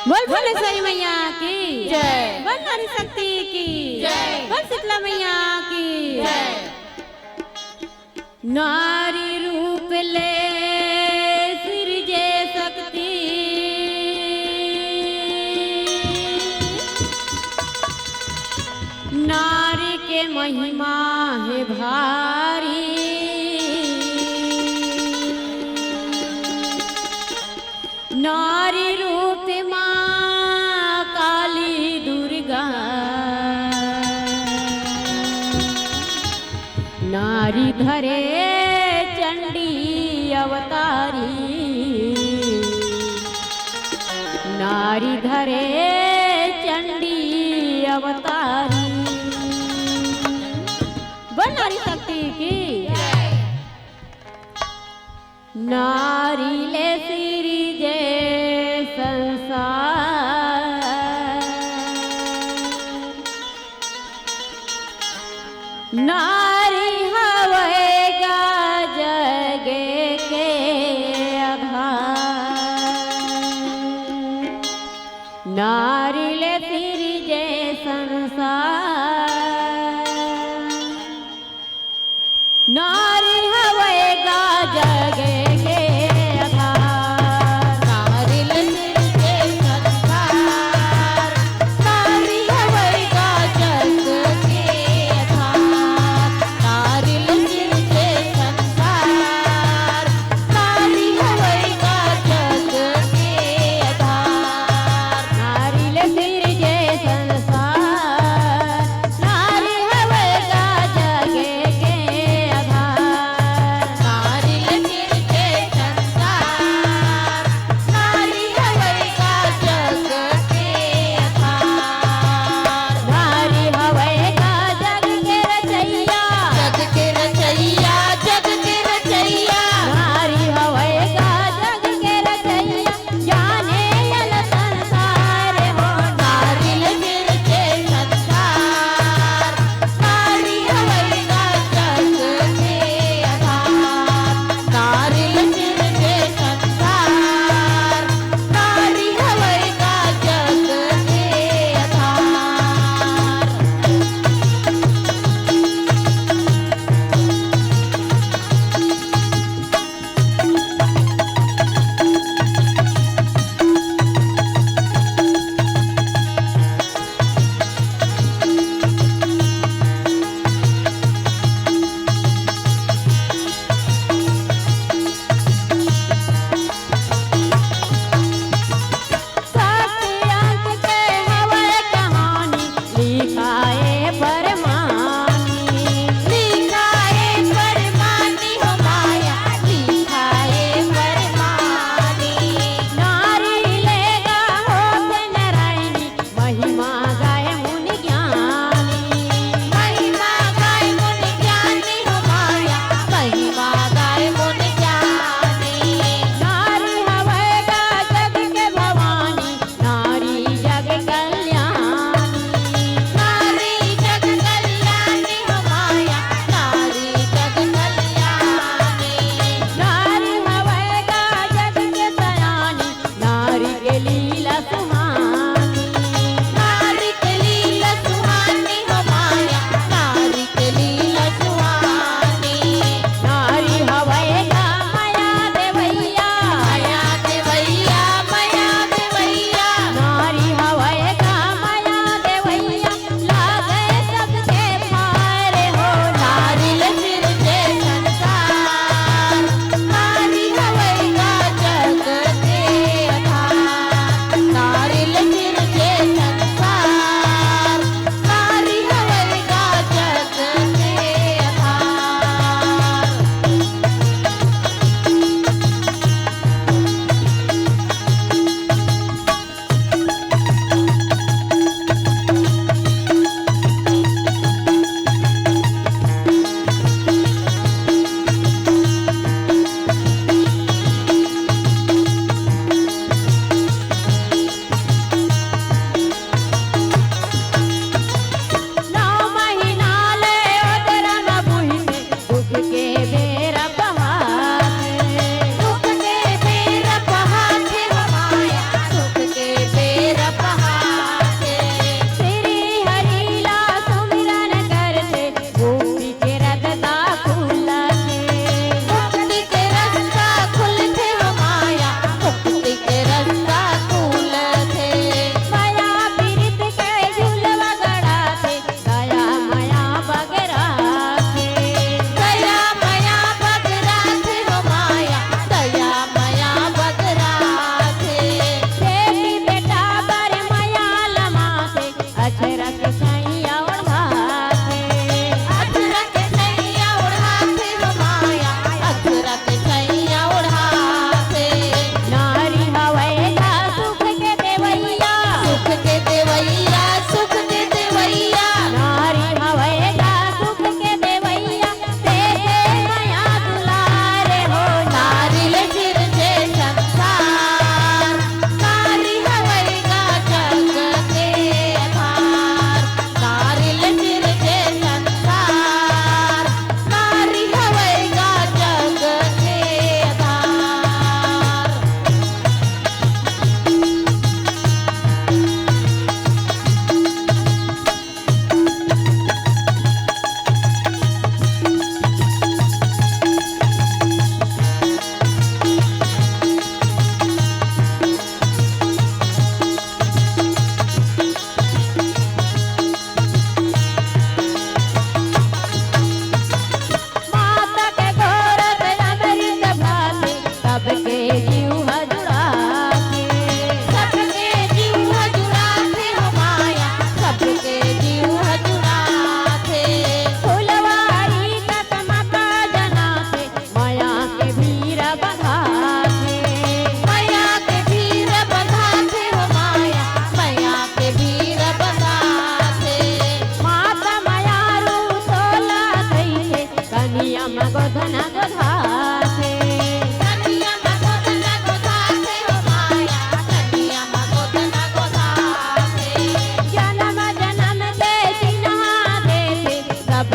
बोल भुवनेश्वरी मैया की जय। बोल नारी शक्ति की जय। बोल शीतला मैया की जय। नारी रूप ले सिरजे शक्ति नारी के महिमा है भारी नारी रूप माँ काली दुर्गा नारी धरे चंडी अवतारी नारी धरे चंडी अवतारी बोल नारी शक्ति की नारी ले सिरजे संसार नारी हवेगा जगे के आधार नारी ले सिरजे संसार नारी हवेगा जगे आधार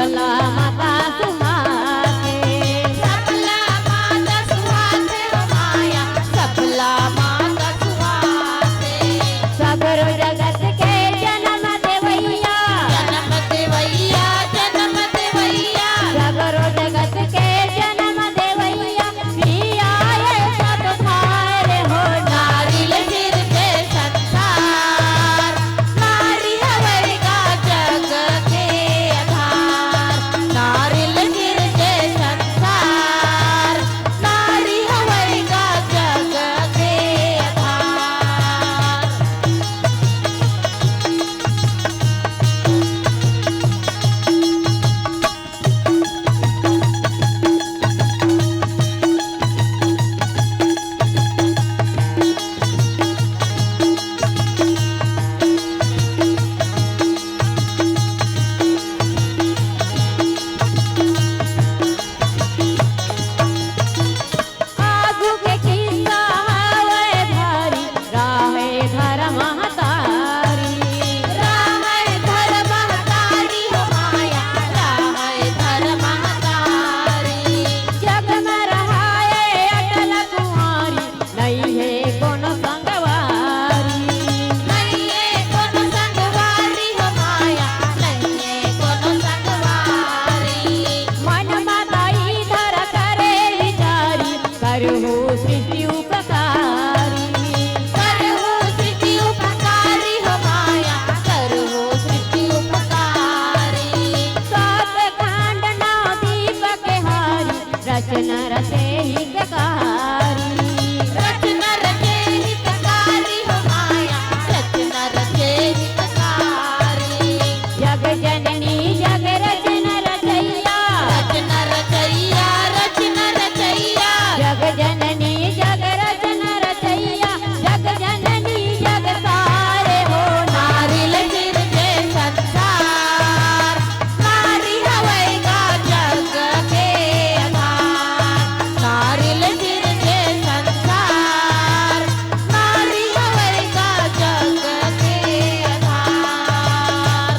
सबला माता सुहाते, सबला माता सुहाते हो माया, सबला माता सुहाते। सगरो जगत के जन्म देवैया, जन्म देवैया, जन्म देवैया, सगरो जगत के जन्म देवैया, पिया ये सब थारे हो नारिल सिर के संसार, नारी हवैगा जग के आधार। नारिल सिर के संसार, नारी हवैगा जग के आधार। आगू के किस्सा हवे भारी, राहे धर्म महतारी, राहै धर्म महतारी हो माया, राहै धर्म महतारी। जग में रहाए अटल कुंवारी, नहीं है कोनो संगवारी। नहीं है कोनो संगवारी हो माया, नहीं है कोनो संगवारी। मन माताई धर करे विचारी, करहु सृष्टि उपकारी। करहु सृष्टि उपकारी हो माया, करहु सृष्टि उपकारी। सात खंड नौ दीपक हारी, रचना रचे हितकारी। रचना रचे हितकारी हो माया, रचना रचे हितकारी। जग जननी जग रचना रचैया, रचना रचैया, रचना रचैया, जग जननी जग रचना रचैया, जग जननी जग सारे हो नारिल सिर के संसार, नारी हवैगा जग के आधार। नारिल सिर के संसार, नारी हवैगा जग के आधार।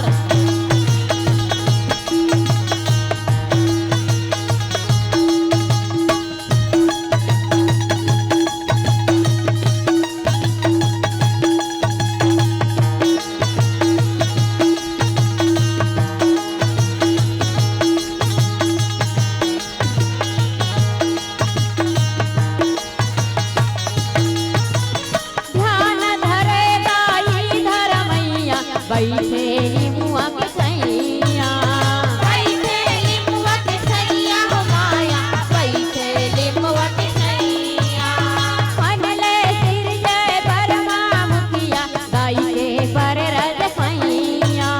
ध्यान धरे दाई धरमैया, बैठे निमुआ के सैया। बैठे लिमुआ के सैया हो माया, बैठे लिमुआ के सैया। मनले सिर जय बरमा मुखिया, दाई के पर रज पैया।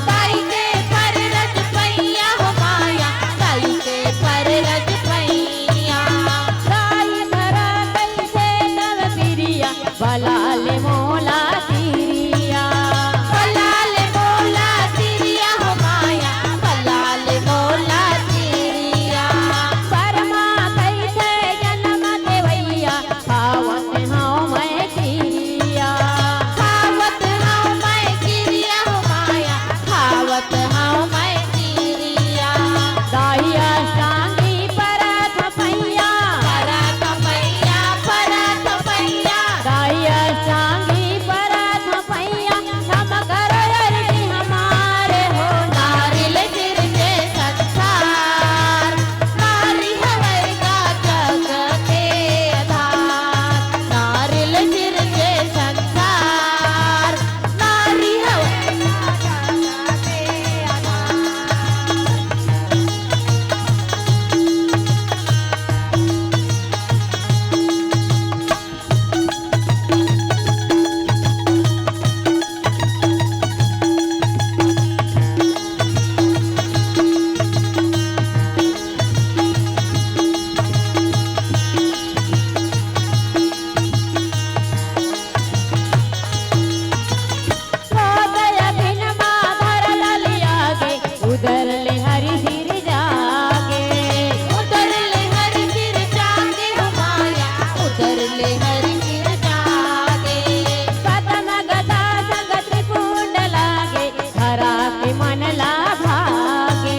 दाई के पर रज पैया हो माया, दाई के पर रज पैया। दाई धरा कैसे तव पिरिया, बलाल मोला तिरिया। बलाल मोला तिरिया हो माया, बलाल मोला तिरिया। बरमा कैसे जन्म देवैया, खावत हूँ मैं तिरिया। खावत हूँ मैं तिरिया हो माया, खावत हूँ मैं तिरिया। दाई अष्टांगी परत पैया, परत पैया, परत पैया, दाई अष्टांगी परत पैया, हम करो अर्जी हमारे हो नारिल सिर के संसार, नारी हवैगा जग के आधार। नारिल सिर के संसार, नारी हवैगा जग के आधार। सोदय बिन माधर ललिया गे, उधर ले हरि सिर जागे। उधर ले हरि सिर जागे हो माया, उधर ले हरि सिर जागे। पद्म गदा संग त्रिपुंड लागे, हरा के मन ला भागे।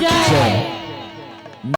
जय।